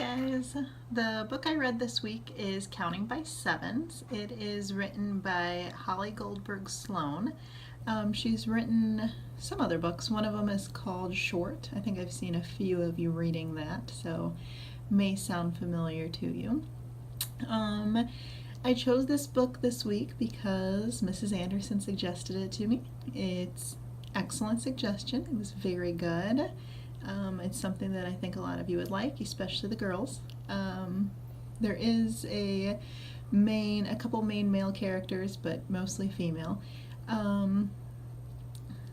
Guys, the book I read this week is Counting by 7's. It is written by Holly Goldberg Sloan. She's written some other books. One of them is called Short. I think I've seen a few of you reading that, so may sound familiar to you. I chose this book this week because Mrs. Anderson suggested it to me. It's excellent suggestion. It was very good. It's something that I think a lot of you would like, especially the girls. There is a couple main male characters, but mostly female.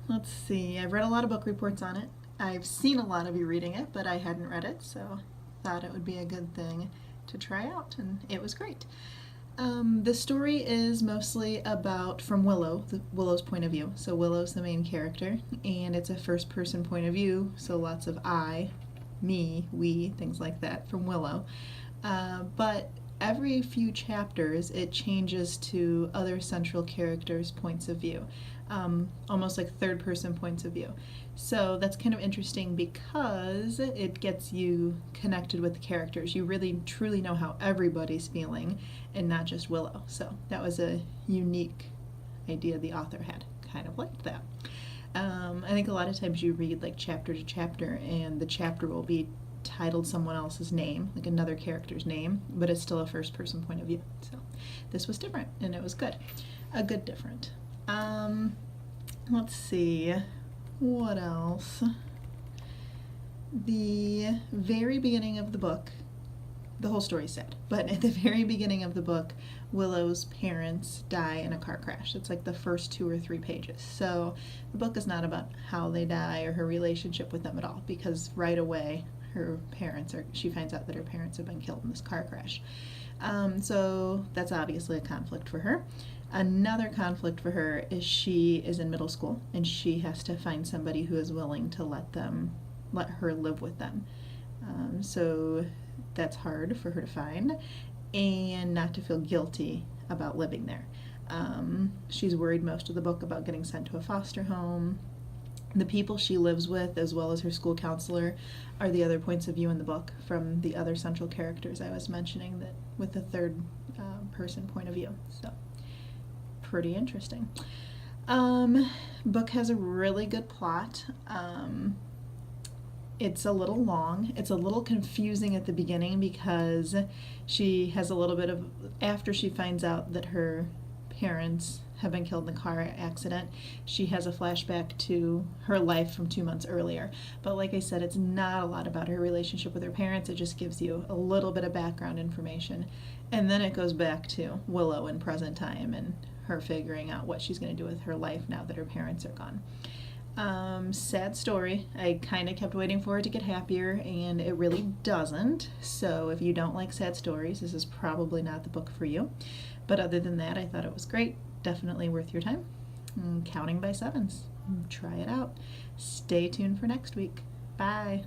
Let's see, I've read a lot of book reports on it. I've seen a lot of you reading it, but I hadn't read it, so thought it would be a good thing to try out, and it was great. The story is mostly about from Willow's point of view. So Willow's the main character, and it's a first-person point of view, so lots of I, me, we, things like that from Willow. But every few chapters it changes to other central characters' points of view, almost like third-person points of view. So that's kind of interesting because it gets you connected with the characters. You really truly know how everybody's feeling and not just Willow. So that was a unique idea the author had. Kind of liked that. I think a lot of times you read like chapter to chapter and the chapter will be titled someone else's name, like another character's name, but it's still a first person point of view. So this was different and it was good. A good different. Let's see. What else? The very beginning of the book, the whole story's sad, but at the very beginning of the book, Willow's parents die in a car crash. It's like the first 2 or 3 pages. So the book is not about how they die or her relationship with them at all, because right away she finds out that her parents have been killed in this car crash. So that's obviously a conflict for her. Another conflict for her is she is in middle school and she has to find somebody who is willing to let her live with them. So that's hard for her to find, and not to feel guilty about living there. She's worried most of the book about getting sent to a foster home. The people she lives with, as well as her school counselor, are the other points of view in the book from the other central characters I was mentioning, that with the third person point of view. So pretty interesting. Book has a really good plot. It's a little long. It's a little confusing at the beginning because she has a little bit of, after she finds out that her parents have been killed in the car accident, she has a flashback to her life from 2 months earlier. But like I said, it's not a lot about her relationship with her parents. It just gives you a little bit of background information. And then it goes back to Willow in present time and her figuring out what she's going to do with her life now that her parents are gone. Sad story. I kind of kept waiting for it to get happier, and it really doesn't. So if you don't like sad stories, this is probably not the book for you. But other than that, I thought it was great. Definitely worth your time. Counting by 7's. Try it out. Stay tuned for next week. Bye.